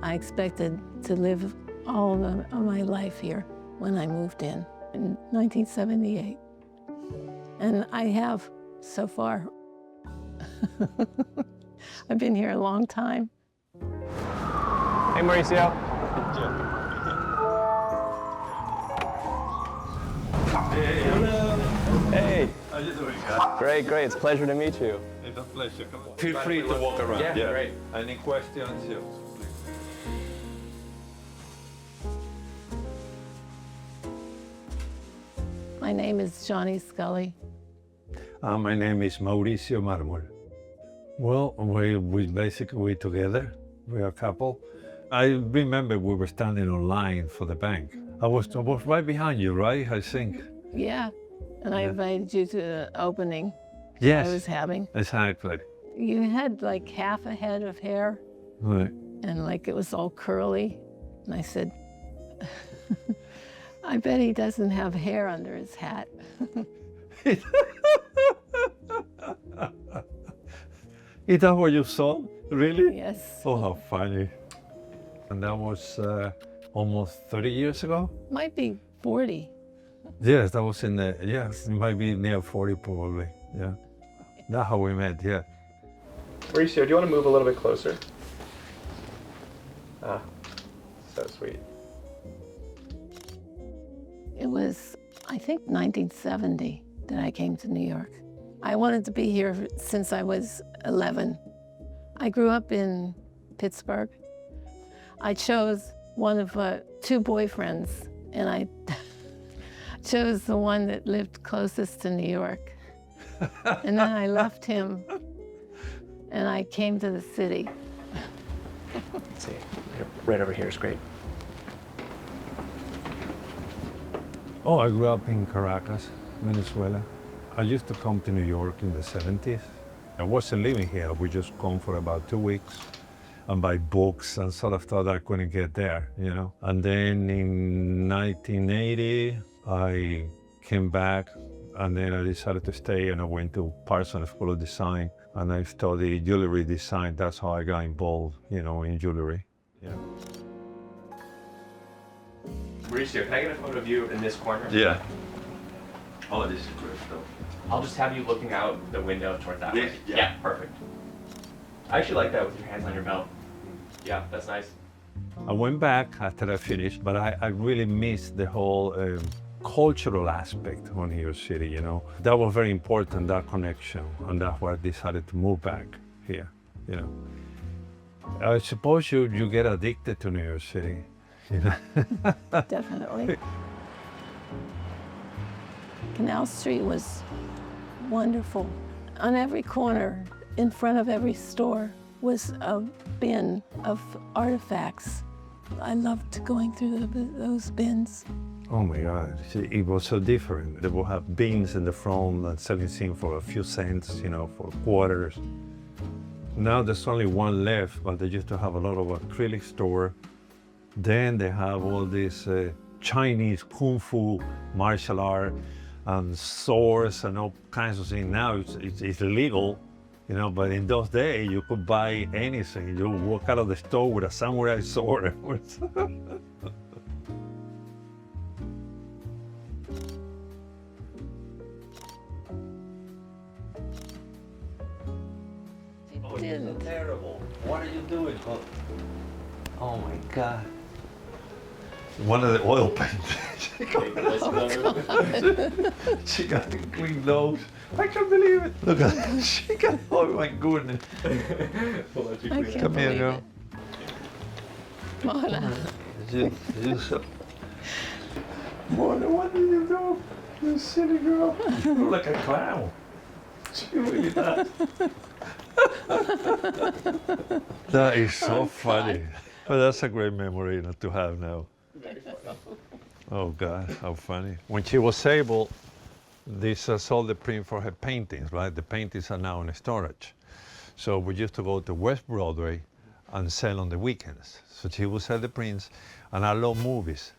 I expected to live all of my life here when I moved in 1978. And I have so far. I've been here a long time. Hey, Mauricio. Hey, hello. Hey. How you doing, guys? Great, great. It's a pleasure to meet you. It's a pleasure. Come on. Feel free to walk around. Yeah, great. Any questions? Yeah. My name is Johnny Scully. My name is Mauricio Marmol. Well, we basically together. We're a couple. I remember we were standing online for the bank. I was right behind you, right? I think. Yeah, and I invited you to the opening Yes. I was having. Exactly. You had like half a head of hair Right. and like it was all curly. And I said, I bet he doesn't have hair under his hat. Is that what you saw? Really? Yes. Oh, how funny. And that was almost 30 years ago? Might be 40. Yes, that was in the, yes, it might be near 40 probably, yeah. That's how we met, yeah. Mauricio, do you want to move a little bit closer? Ah, so sweet. It was, I think, 1970 that I came to New York. I wanted to be here since I was 11. I grew up in Pittsburgh. I chose one of two boyfriends, and I chose the one that lived closest to New York. And then I left him, and I came to the city. Let's see. Right over here is great. Oh, I grew up in Caracas, Venezuela. I used to come to New York in the 70s. I wasn't living here. We just come for about 2 weeks and buy books and sort of thought I couldn't get there, you know. And then in 1980, I came back and then I decided to stay and I went to Parsons School of Design and I studied jewelry design. That's how I got involved, you know, in jewelry. Yeah. Mauricio, can I get a photo of you in this corner? Yeah. Oh, this is great stuff. I'll just have you looking out the window toward that This? way. Yeah. Perfect. I actually like that with your hands on your belt. Yeah, that's nice. I went back after I finished, but I really missed the whole cultural aspect of New York City, you know. That was very important, that connection, and that's why I decided to move back here, you know. I suppose you get addicted to New York City, you know. Definitely. Canal Street was wonderful. On every corner, in front of every store, was a bin of artifacts. I loved going through those bins. Oh my God, it was so different. They will have bins in the front and selling things for a few cents, you know, for quarters. Now there's only one left, but they used to have a lot of acrylic store. Then they have all this Chinese kung fu, martial art, and swords and all kinds of things. Now it's illegal, you know, but in those days you could buy anything. You walk out of the store with a samurai sword. Oh, didn't. Terrible. What are you doing? Oh my God. One of the oil paintings. She got the green nose. I can't believe it. Look at that. She got, oh my goodness. I can't Come here, believe girl. it. Mona. You so... Mona, what did you do? You silly girl. You look like a clown. She really does. That is so funny. But that's a great memory to have now. Oh God, how funny. When she was able, this sold the print for her paintings, right? The paintings are now in storage. So we used to go to West Broadway and sell on the weekends. So she would sell the prints, and I love movies.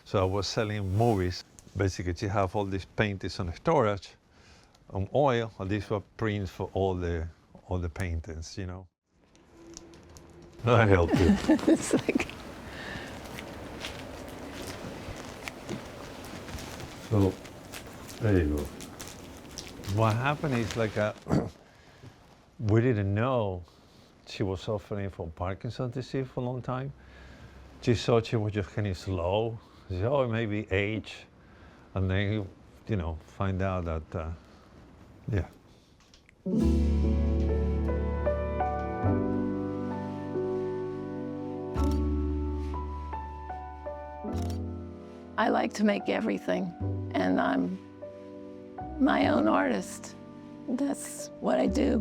So I was selling movies. Basically, she have all these paintings on storage, on oil, and these were prints for all the paintings, you know. I help you. It's like, So, there you go. What happened is like we didn't know she was suffering from Parkinson's disease for a long time. She thought she was just kind of slow. She said, oh, maybe age. And then, find out that, yeah. I like to make everything, and I'm my own artist. That's what I do.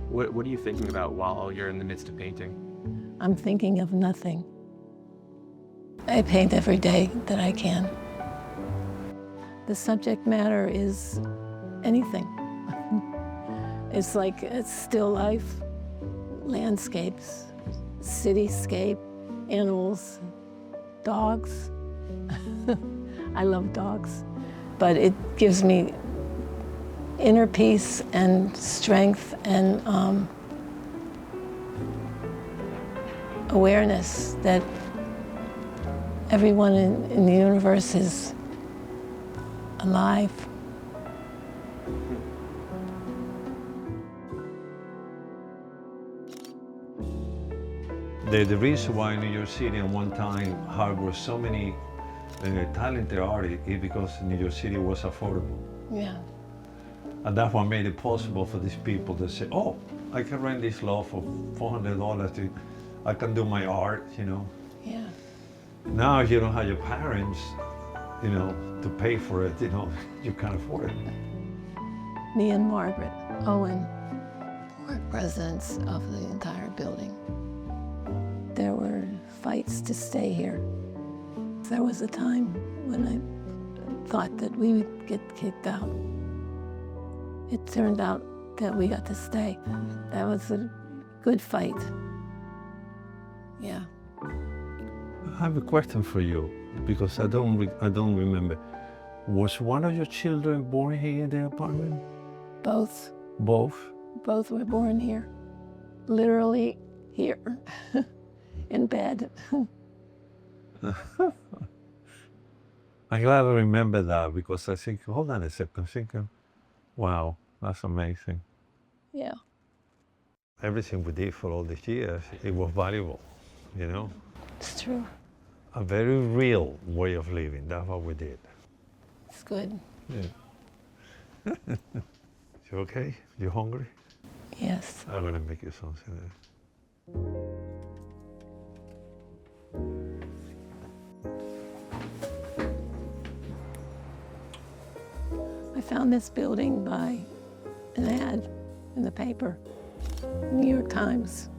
What are you thinking about while you're in the midst of painting? I'm thinking of nothing. I paint every day that I can. The subject matter is anything. It's still life, landscapes, cityscape, animals, dogs. I love dogs, but it gives me inner peace and strength and awareness that everyone in the universe is alive. The reason why New York City at one time harbored so many talented artists is because New York City was affordable. Yeah. And that's what made it possible for these people to say, oh, I can rent this loft for $400. I can do my art, Yeah. Now if you don't have your parents, to pay for it, you can't afford it. Me and Margaret Owen were presidents of the entire building. There were fights to stay here. There was a time when I thought that we would get kicked out. It turned out that we got to stay. That was a good fight. Yeah. I have a question for you, because I don't remember. Was one of your children born here in the apartment? Both Both? were born here. Literally here, in bed. I'm glad I remember that, because I think, hold on a second, I'm thinking, wow, that's amazing. Yeah. Everything we did for all these years, it was valuable, It's true. A very real way of living, that's what we did. It's good. Yeah. You okay? You hungry? Yes. I'm gonna make you something. I found this building by an ad in the paper, New York Times.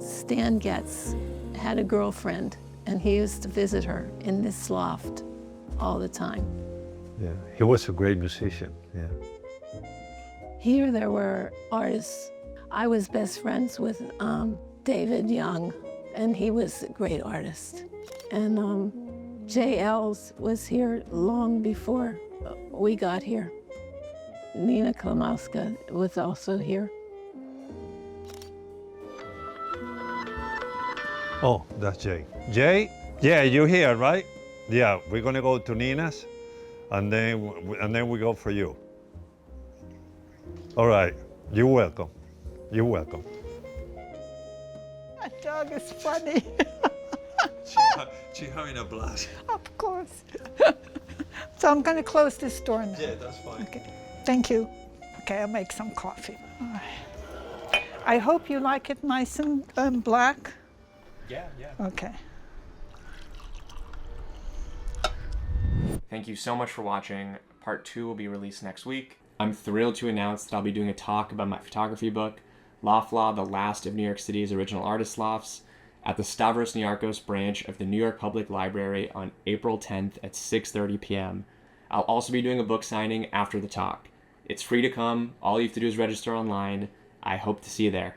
Stan Getz had a girlfriend, and he used to visit her in this loft all the time. Yeah, he was a great musician, yeah. Here there were artists. I was best friends with David Young, and he was a great artist. And J. Els was here long before we got here. Nina Klamowska was also here. Oh, that's Jay. Jay? Yeah, you're here, right? Yeah, we're gonna go to Nina's, and then we go for you. All right, you're welcome. You're welcome. That dog is funny. She's having a blast. Of course. So I'm going to close this door now. Yeah, that's fine. Okay. Thank you. Okay, I'll make some coffee. All right. I hope you like it nice and black. Yeah. Okay. Thank you so much for watching. Part 2 will be released next week. I'm thrilled to announce that I'll be doing a talk about my photography book, Loft Law, the last of New York City's original artist lofts, at the Stavros Niarchos branch of the New York Public Library on April 10th at 6:30 p.m. I'll also be doing a book signing after the talk. It's free to come. All you have to do is register online. I hope to see you there.